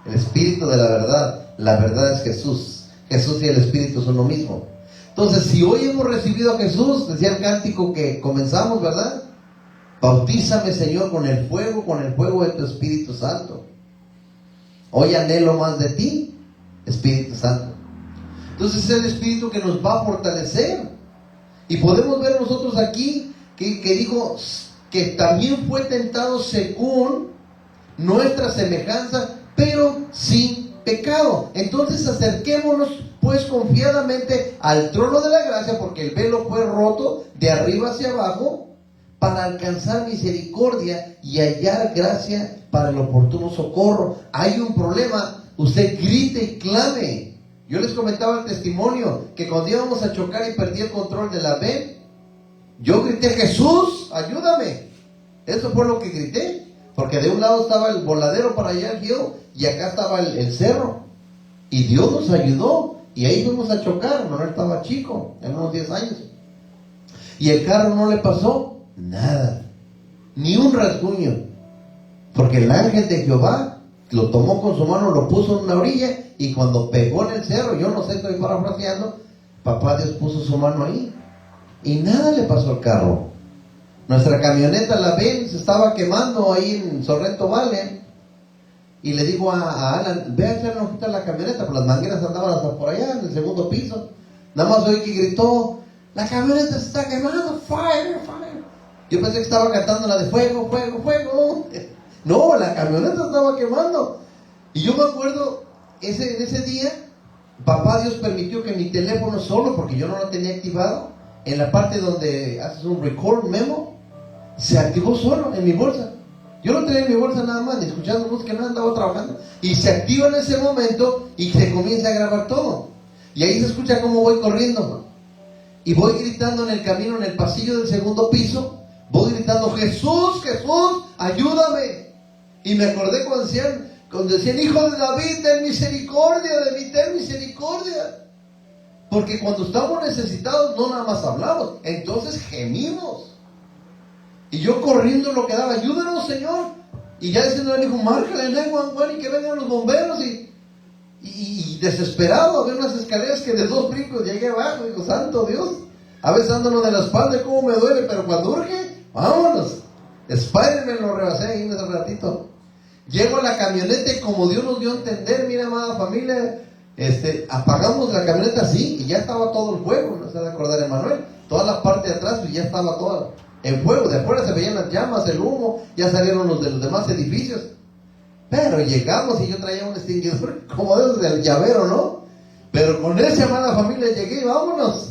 El Espíritu de la verdad. La verdad es Jesús. Jesús y el Espíritu son lo mismo. Entonces, si hoy hemos recibido a Jesús, decía el cántico que comenzamos, ¿verdad? Bautízame, Señor, con el fuego de tu Espíritu Santo. Hoy anhelo más de ti, Espíritu Santo. Entonces es el Espíritu que nos va a fortalecer. Y podemos ver nosotros aquí que dijo que también fue tentado según nuestra semejanza, pero sin pecado. Entonces acerquémonos pues confiadamente al trono de la gracia, porque el velo fue roto de arriba hacia abajo, para alcanzar misericordia y hallar gracia para el oportuno socorro. Hay un problema, usted grite y clame. Yo les comentaba el testimonio que cuando íbamos a chocar y perdí el control de la ven, yo grité: Jesús, ayúdame. Eso fue lo que grité, porque de un lado estaba el voladero para allá, y acá estaba el cerro, y Dios nos ayudó, y ahí fuimos a chocar. Manuel estaba chico, en unos 10 años, y el carro no le pasó nada, ni un rasguño, porque el ángel de Jehová lo tomó con su mano, lo puso en una orilla, y cuando pegó en el cerro, yo no sé, estoy parafraseando, papá Dios puso su mano ahí y nada le pasó al carro. Nuestra camioneta, la Benz, se estaba quemando ahí en Sorrento Valley. Y le digo a Alan, ve a echarle una ojita a la camioneta, pues las mangueras andaban hasta por allá, en el segundo piso. Nada más oí que gritó, la camioneta se está quemando, fire, fire. Yo pensé que estaba cantando la de fuego, fuego, fuego. No, la camioneta estaba quemando. Y yo me acuerdo, en ese día, papá Dios permitió que mi teléfono solo, porque yo no lo tenía activado, en la parte donde haces un record memo, se activó solo en mi bolsa. Yo no tenía en mi bolsa nada más, ni escuchando música, nada, andaba trabajando. Y se activa en ese momento y se comienza a grabar todo. Y ahí se escucha cómo voy corriendo. Y voy gritando en el camino, en el pasillo del segundo piso, voy gritando, Jesús, Jesús, ayúdame. Y me acordé cuando decían, hijo de David, ten misericordia de mí, ten misericordia. Porque cuando estamos necesitados, no nada más hablamos, entonces gemimos. Y yo corriendo lo que daba, ayúdanos, Señor. Y ya diciendo, le dijo, márcale el 911 y que vengan los bomberos. Y desesperado, había unas escaleras que de 2 brincos llegué abajo. Digo, santo Dios, a veces ando de la espalda, cómo me duele, pero cuando urge, vámonos. Spider-Man lo rebasé ahí en ese ratito. Llego a la camioneta y como Dios nos dio a entender, mira, amada familia, apagamos la camioneta así y ya estaba todo el fuego. No se va a acordar Emanuel, toda la parte de atrás y ya estaba toda en fuego. De afuera se veían las llamas, el humo, ya salieron los de los demás edificios. Pero llegamos y yo traía un extinguidor como de los del llavero, ¿no? Pero con esa amada familia llegué y vámonos.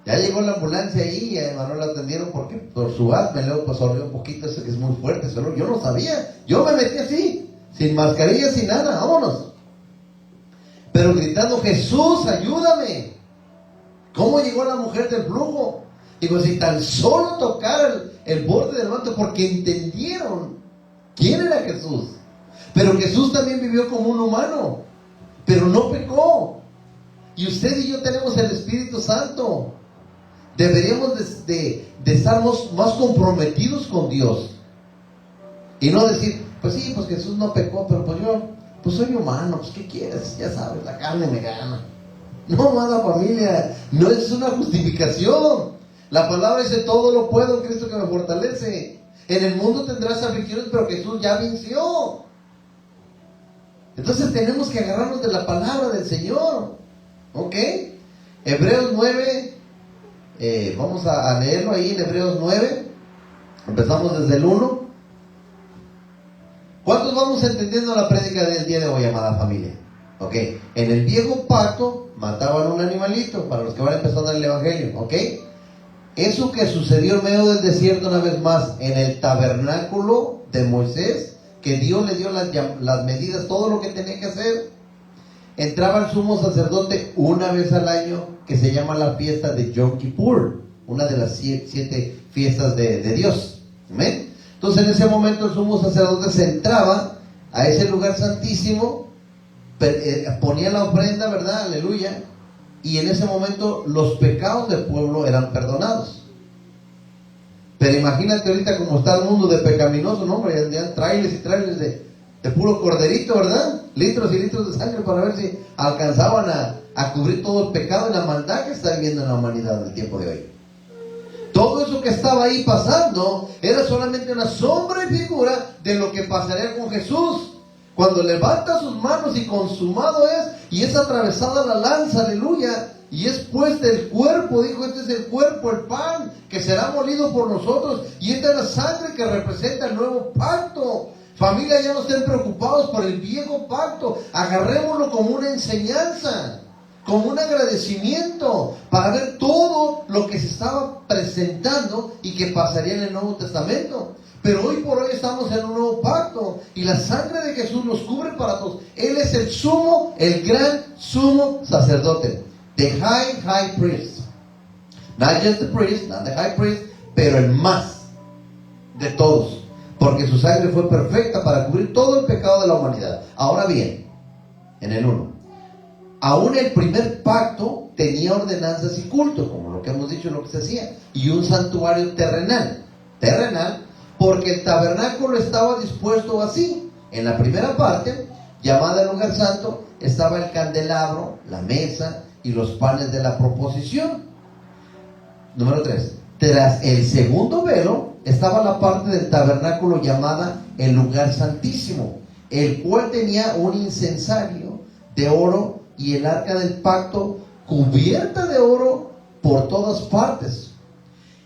Ya llegó la ambulancia ahí y a Emanuel lo atendieron porque por su asma luego pues sorbió un poquito, eso que es muy fuerte, solo yo no sabía. Yo me metí así, sin mascarilla, sin nada, vámonos. Pero gritando, Jesús, ayúdame. ¿Cómo llegó la mujer del flujo? Digo, si tan solo tocara el borde del manto, porque entendieron quién era Jesús. Pero Jesús también vivió como un humano, pero no pecó. Y usted y yo tenemos el Espíritu Santo. Deberíamos de estar más comprometidos con Dios. Y no decir, pues sí, pues Jesús no pecó, pero pues yo, pues soy humano, pues ¿qué quieres? Ya sabes, la carne me gana. No, amada familia, no es una justificación. La palabra dice, todo lo puedo en Cristo que me fortalece. En el mundo tendrás aflicciones, pero Jesús ya venció. Entonces tenemos que agarrarnos de la palabra del Señor. ¿Ok? Hebreos 9, vamos a leerlo ahí en Hebreos 9. Empezamos desde el 1. ¿Cuántos vamos entendiendo la prédica del día de hoy, amada familia? ¿Ok? En el viejo pacto mataban un animalito, para los que van empezando en el Evangelio. ¿Ok? Eso que sucedió en medio del desierto una vez más, en el tabernáculo de Moisés, que Dios le dio las medidas, todo lo que tenía que hacer. Entraba el sumo sacerdote una vez al año, que se llama la fiesta de Yom Kippur, una de las 7 fiestas de Dios. ¿Amén? Entonces en ese momento el sumo sacerdote se entraba a ese lugar santísimo, ponía la ofrenda, ¿verdad? Aleluya. Y en ese momento los pecados del pueblo eran perdonados. Pero imagínate ahorita cómo está el mundo de pecaminoso, ¿no? Ya trailers y trailers de puro corderito, ¿verdad? Litros y litros de sangre para ver si alcanzaban a cubrir todo el pecado y la maldad que está viviendo en la humanidad en el tiempo de hoy. Todo eso que estaba ahí pasando era solamente una sombra y figura de lo que pasaría con Jesús. Cuando levanta sus manos y consumado es, y es atravesada la lanza, aleluya, y es puesta el cuerpo, dijo, este es el cuerpo, el pan, que será molido por nosotros, y esta es la sangre que representa el nuevo pacto. Familia, ya no estén preocupados por el viejo pacto, agarrémoslo como una enseñanza, como un agradecimiento, para ver todo lo que se estaba presentando y que pasaría en el Nuevo Testamento. Pero hoy por hoy estamos en un nuevo pacto y la sangre de Jesús nos cubre para todos. Él es el sumo, el gran sumo sacerdote. The high priest. Not just the priest, not the high priest, pero el más de todos. Porque su sangre fue perfecta para cubrir todo el pecado de la humanidad. Ahora bien, en el 1. Aún el primer pacto tenía ordenanzas y cultos, como lo que hemos dicho, lo que se hacía. Y un santuario terrenal. Porque el tabernáculo estaba dispuesto así. En la primera parte, llamada el lugar santo, estaba el candelabro, la mesa y los panes de la proposición. Número 3. Tras el segundo velo estaba la parte del tabernáculo llamada el lugar santísimo, el cual tenía un incensario de oro y el arca del pacto cubierta de oro por todas partes,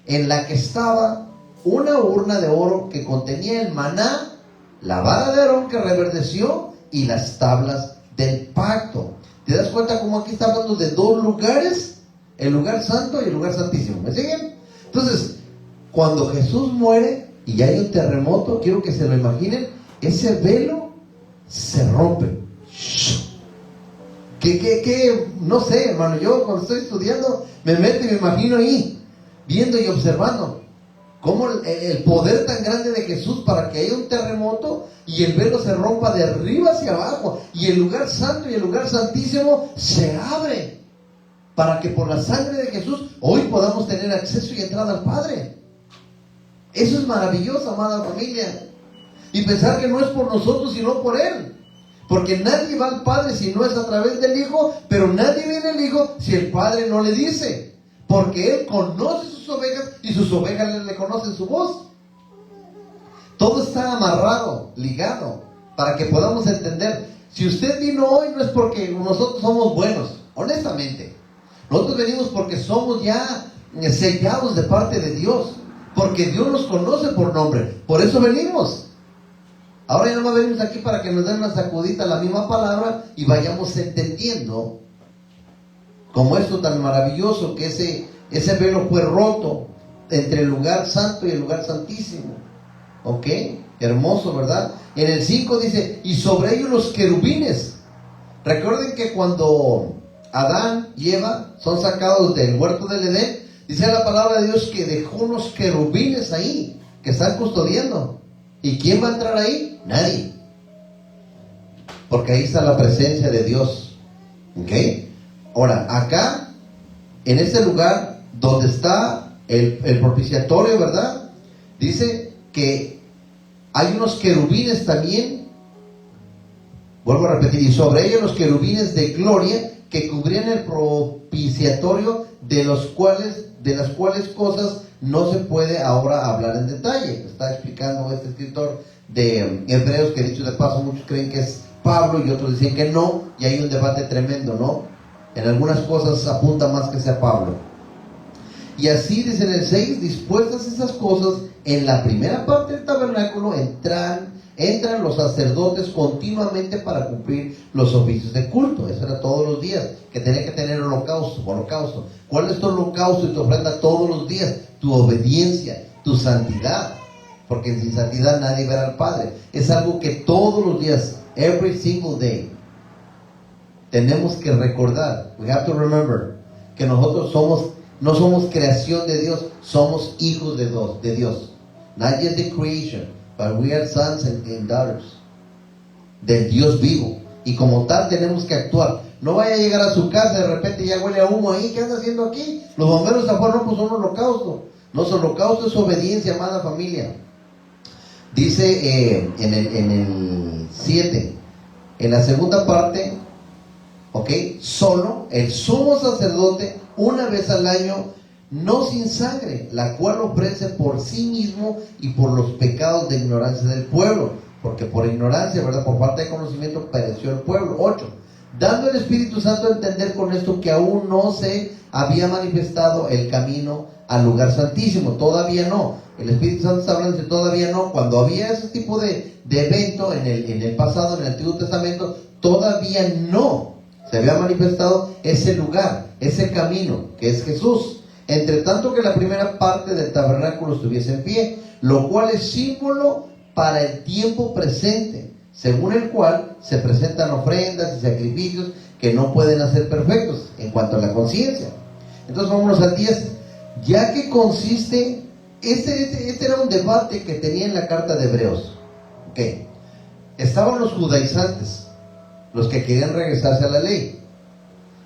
en la que estaba una urna de oro que contenía el maná, la vara de Aarón que reverdeció y las tablas del pacto. ¿Te das cuenta cómo aquí está hablando de dos lugares? El lugar santo y el lugar santísimo. ¿Me siguen? Entonces, cuando Jesús muere y hay un terremoto, quiero que se lo imaginen, ese velo se rompe. No sé, hermano, yo cuando estoy estudiando me meto y me imagino ahí, viendo y observando cómo el poder tan grande de Jesús para que haya un terremoto y el velo se rompa de arriba hacia abajo y el lugar santo y el lugar santísimo se abre para que por la sangre de Jesús hoy podamos tener acceso y entrada al Padre. Eso es maravilloso, amada familia, y pensar que no es por nosotros sino por Él, porque nadie va al Padre si no es a través del Hijo, pero nadie viene al Hijo si el Padre no le dice, porque Él conoce sus ovejas y sus ovejas le conocen su voz. Todo está amarrado, ligado, para que podamos entender. Si usted vino hoy no es porque nosotros somos buenos, honestamente. Nosotros venimos porque somos ya sellados de parte de Dios, porque Dios nos conoce por nombre, por eso venimos. Ahora ya no venimos aquí para que nos den una sacudita a la misma palabra y vayamos entendiendo como esto tan maravilloso que ese velo fue roto entre el lugar santo y el lugar santísimo. ¿Ok? Hermoso, ¿verdad? En el 5 dice, y sobre ellos los querubines. Recuerden que cuando Adán y Eva son sacados del huerto del Edén, dice la palabra de Dios que dejó unos querubines ahí, que están custodiando. ¿Y quién va a entrar ahí? Nadie. Porque ahí está la presencia de Dios. ¿Ok? Ahora, acá, en este lugar donde está el propiciatorio, ¿verdad? Dice que hay unos querubines también. Vuelvo a repetir, y sobre ellos los querubines de gloria que cubrían el propiciatorio, de las cuales cosas no se puede ahora hablar en detalle. Está explicando este escritor de Hebreos, que dicho de paso muchos creen que es Pablo y otros dicen que no, y hay un debate tremendo, ¿no? En algunas cosas apunta más que sea Pablo. Y así dice en el 6, dispuestas esas cosas, en la primera parte del tabernáculo entran los sacerdotes continuamente para cumplir los oficios de culto. Eso era todos los días, que tenía que tener holocausto. ¿Cuál es tu holocausto y tu ofrenda todos los días? Tu obediencia, tu santidad, porque sin santidad nadie verá al Padre. Es algo que todos los días, every single day, tenemos que recordar. We have to remember que nosotros no somos creación de Dios, somos hijos de Dios. Nadie es de creation, but we are sons and daughters del Dios vivo, y como tal tenemos que actuar. No vaya a llegar a su casa y de repente ya huele a humo ahí. ¿Qué anda haciendo aquí? Los bomberos afuera, no, pues un holocausto. No, su holocausto es obediencia, amada familia. Dice en el 7, en la segunda parte, ¿ok? Solo el sumo sacerdote una vez al año, no sin sangre, la cual ofrece por sí mismo y por los pecados de ignorancia del pueblo, porque por ignorancia, ¿verdad?, por falta de conocimiento pereció el pueblo. 8, dando el Espíritu Santo a entender con esto que aún no se había manifestado el camino al lugar santísimo. Todavía no. El Espíritu Santo está hablando de todavía no. Cuando había ese tipo de evento en el pasado, en el Antiguo Testamento, todavía no se había manifestado ese lugar, ese camino, que es Jesús. Entre tanto que la primera parte del tabernáculo estuviese en pie, lo cual es símbolo para el tiempo presente, según el cual se presentan ofrendas y sacrificios que no pueden hacer perfectos en cuanto a la conciencia. Entonces vámonos al 10. Ya que consiste, este era un debate que tenía en la carta de Hebreos. Okay. Estaban los judaizantes, los que querían regresarse a la ley,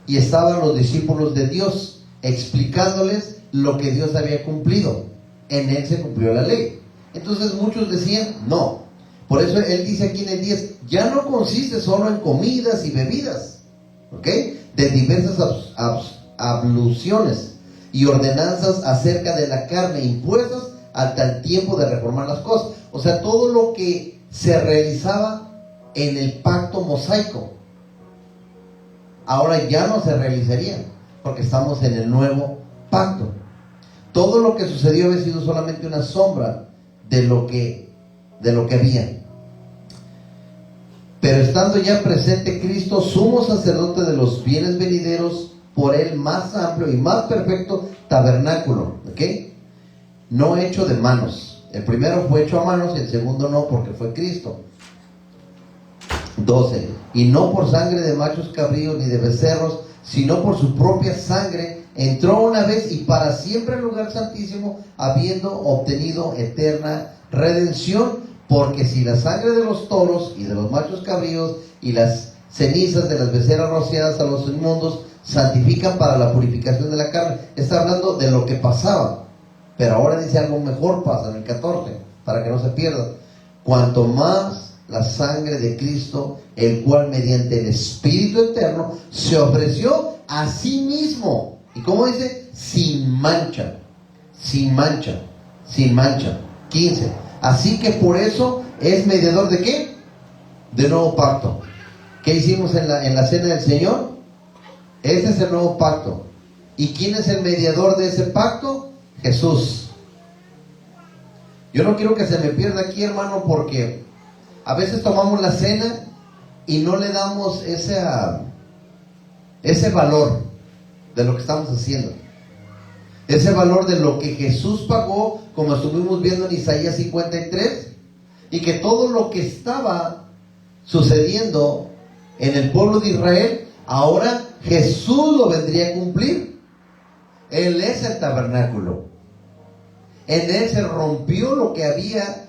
y estaban los discípulos de Dios explicándoles lo que Dios había cumplido. En Él se cumplió la ley. Entonces muchos decían no. Por eso Él dice aquí en el 10, ya no consiste solo en comidas y bebidas, ¿ok? de diversas abluciones y ordenanzas acerca de la carne impuestas hasta el tiempo de reformar las cosas. O sea, todo lo que se realizaba en el pacto mosaico, ahora ya no se realizaría, porque estamos en el nuevo pacto. Todo lo que sucedió había sido solamente una sombra de lo que había. Pero estando ya presente Cristo, sumo sacerdote de los bienes venideros, por el más amplio y más perfecto tabernáculo, ¿ok? No hecho de manos. El primero fue hecho a manos y el segundo no, porque fue Cristo. 12. Y no por sangre de machos cabríos ni de becerros, sino por su propia sangre, entró una vez y para siempre al lugar santísimo, habiendo obtenido eterna redención. Porque si la sangre de los toros y de los machos cabríos y las cenizas de las becerras rociadas a los inmundos santifican para la purificación de la carne, está hablando de lo que pasaba, pero ahora dice algo mejor pasa en el 14, para que no se pierda. Cuanto más la sangre de Cristo, el cual mediante el Espíritu eterno se ofreció a sí mismo, y como dice, sin mancha, sin mancha, sin mancha. 15. Así que por eso es mediador de ¿qué? De nuevo pacto. ¿Qué hicimos en la cena del Señor? Ese es el nuevo pacto. ¿Y quién es el mediador de ese pacto? Jesús. Yo no quiero que se me pierda aquí, hermano, porque a veces tomamos la cena y no le damos ese valor de lo que estamos haciendo. Ese valor de lo que Jesús pagó, como estuvimos viendo en Isaías 53, y que todo lo que estaba sucediendo en el pueblo de Israel, ahora Jesús lo vendría a cumplir. Él es el tabernáculo. En Él se rompió lo que había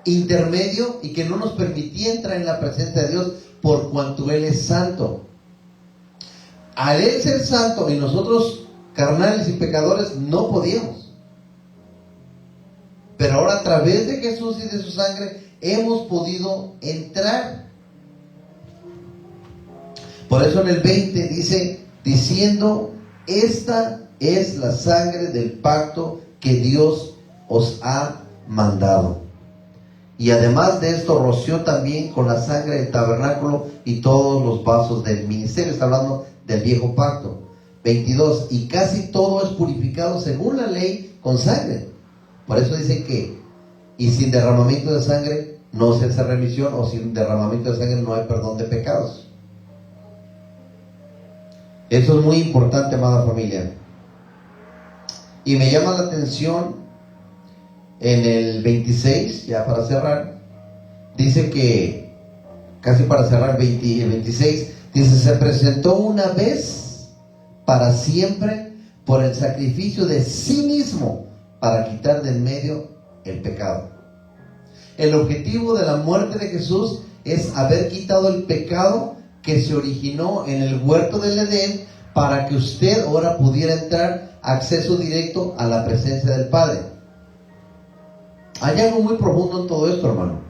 intermedio y que no nos permitía entrar en la presencia de Dios, por cuanto Él es santo. Al Él ser santo y nosotros carnales y pecadores no podíamos, pero ahora a través de Jesús y de su sangre hemos podido entrar. Por eso en el 20 dice, diciendo, esta es la sangre del pacto que Dios os ha mandado. Y además de esto roció también con la sangre del tabernáculo y todos los vasos del ministerio. Está hablando del viejo pacto. 22. Y casi todo es purificado según la ley con sangre. Por eso dice que, y sin derramamiento de sangre no se hace remisión, o sin derramamiento de sangre no hay perdón de pecados. Eso es muy importante, amada familia. Y me llama la atención en el 26, ya para cerrar, dice que, casi para cerrar el 26, dice, se presentó una vez para siempre por el sacrificio de sí mismo para quitar del medio el pecado. El objetivo de la muerte de Jesús es haber quitado el pecado que se originó en el huerto del Edén, para que usted ahora pudiera entrar acceso directo a la presencia del Padre. Hay algo muy profundo en todo esto, hermano.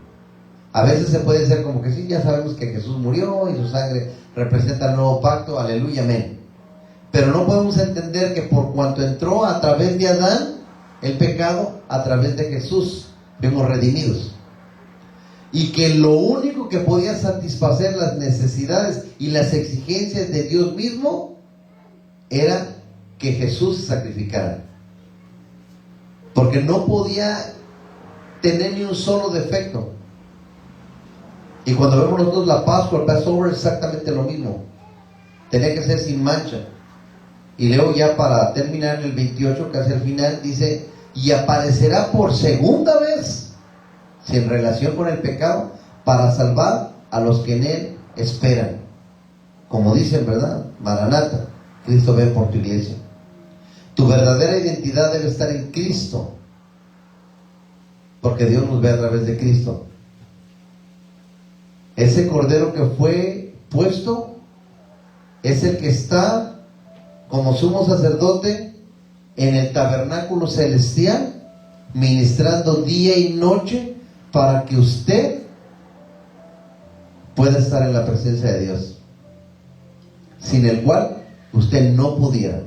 A veces se puede ser como que sí, ya sabemos que Jesús murió y su sangre representa el nuevo pacto, aleluya, amén. Pero no podemos entender que por cuanto entró a través de Adán el pecado, a través de Jesús fuimos redimidos. Y que lo único que podía satisfacer las necesidades y las exigencias de Dios mismo era que Jesús se sacrificara. Porque no podía tener ni un solo defecto. Y cuando vemos nosotros la Pascua, el Passover, es exactamente lo mismo. Tenía que ser sin mancha. Y luego ya para terminar, el 28, casi al final, dice, y aparecerá por segunda vez, sin relación con el pecado, para salvar a los que en Él esperan. Como dicen, ¿verdad? Maranata, Cristo ven por tu iglesia. Tu verdadera identidad debe estar en Cristo, porque Dios nos ve a través de Cristo. Ese cordero que fue puesto es el que está como sumo sacerdote en el tabernáculo celestial, ministrando día y noche para que usted pueda estar en la presencia de Dios. sin el cual usted no pudiera.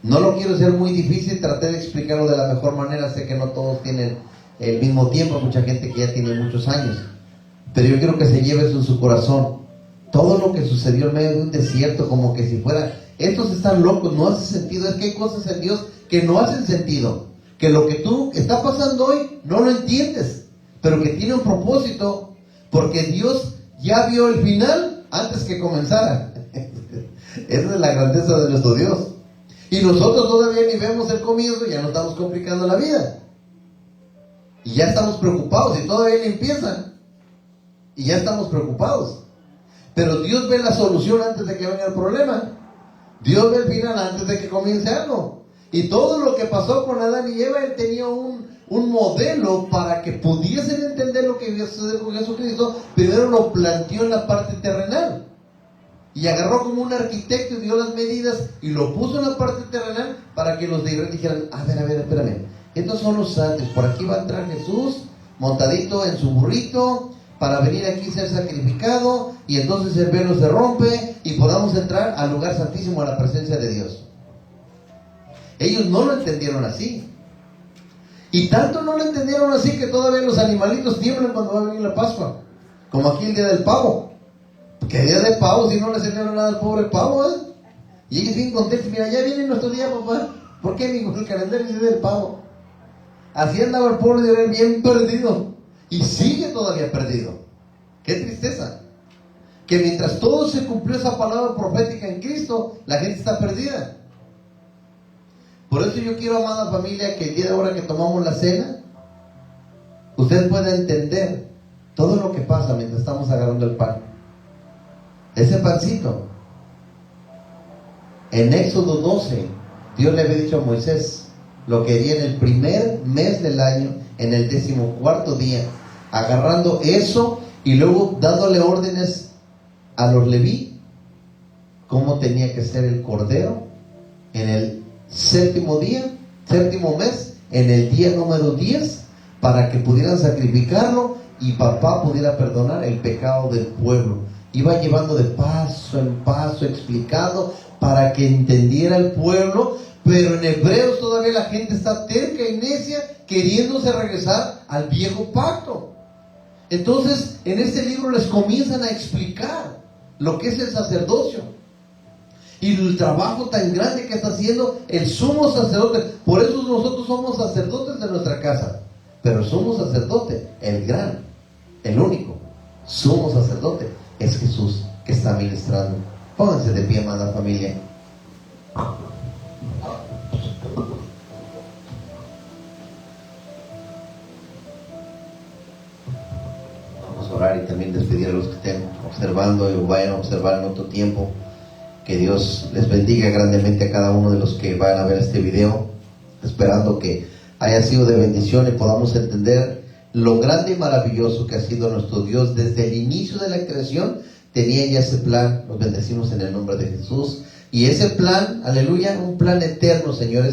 No lo quiero hacer muy difícil, traté de explicarlo de la mejor manera. Sé que no todos tienen el mismo tiempo, mucha gente que ya tiene muchos años, pero yo quiero que se lleve eso en su corazón. Todo lo que sucedió en medio de un desierto, como que si fuera, estos están locos, no hace sentido. Es que hay cosas en Dios que no hacen sentido, que lo que tú está pasando hoy no lo entiendes, pero que tiene un propósito, porque Dios ya vio el final antes que comenzara. Esa es la grandeza de nuestro Dios. Y nosotros todavía ni vemos el comienzo, ya nos estamos complicando la vida. Y ya estamos preocupados, y todavía ni empiezan. Y ya estamos preocupados. Pero Dios ve la solución antes de que venga el problema. Dios ve el final antes de que comience algo. Y todo lo que pasó con Adán y Eva, Él tenía un modelo para que pudiesen entender lo que iba a suceder con Jesucristo. Primero lo planteó en la parte terrenal. Y agarró como un arquitecto y dio las medidas y lo puso en la parte terrenal para que los de Israel dijeran, a ver, espérame, estos son los santos, por aquí va a entrar Jesús montadito en su burrito para venir aquí a ser sacrificado, y entonces el velo se rompe y podamos entrar al lugar santísimo, a la presencia de Dios. Ellos no lo entendieron así, y tanto no lo entendieron así que todavía los animalitos tiemblan cuando va a venir la Pascua, como aquí el día del pavo. Que día de pavo, si no le enseñaron nada al pobre pavo, ¿eh? Y ellos bien contentos, mira, ya viene nuestro día, papá. ¿Por qué, amigo? El calendario dice del pavo. Así andaba el pobre de Israel bien perdido. Y sigue todavía perdido. Qué tristeza. Que mientras todo se cumplió esa palabra profética en Cristo, la gente está perdida. Por eso yo quiero, amada familia, que el día de ahora que tomamos la cena, usted pueda entender todo lo que pasa mientras estamos agarrando el pan. Ese pancito, en Éxodo 12, Dios le había dicho a Moisés lo que haría en el primer mes del año, en el 14º día, agarrando eso y luego dándole órdenes a los leví cómo tenía que ser el cordero en el séptimo mes, en el día número 10, para que pudieran sacrificarlo y papá pudiera perdonar el pecado del pueblo. Iba llevando de paso en paso, explicado para que entendiera el pueblo, pero en Hebreos todavía la gente está terca y necia, queriéndose regresar al viejo pacto. Entonces, en este libro les comienzan a explicar lo que es el sacerdocio y el trabajo tan grande que está haciendo el sumo sacerdote. Por eso nosotros somos sacerdotes de nuestra casa, pero el sumo sacerdote, el gran, el único sumo sacerdote, es Jesús, que está ministrando. Pónganse de pie, amada familia. Vamos a orar y también despedir a los que estén observando y vayan a observar en otro tiempo. Que Dios les bendiga grandemente a cada uno de los que van a ver este video, esperando que haya sido de bendición y podamos entender lo grande y maravilloso que ha sido nuestro Dios desde el inicio de la creación. Tenía ya ese plan. Los bendecimos en el nombre de Jesús. Y ese plan, aleluya, un plan eterno, Señor.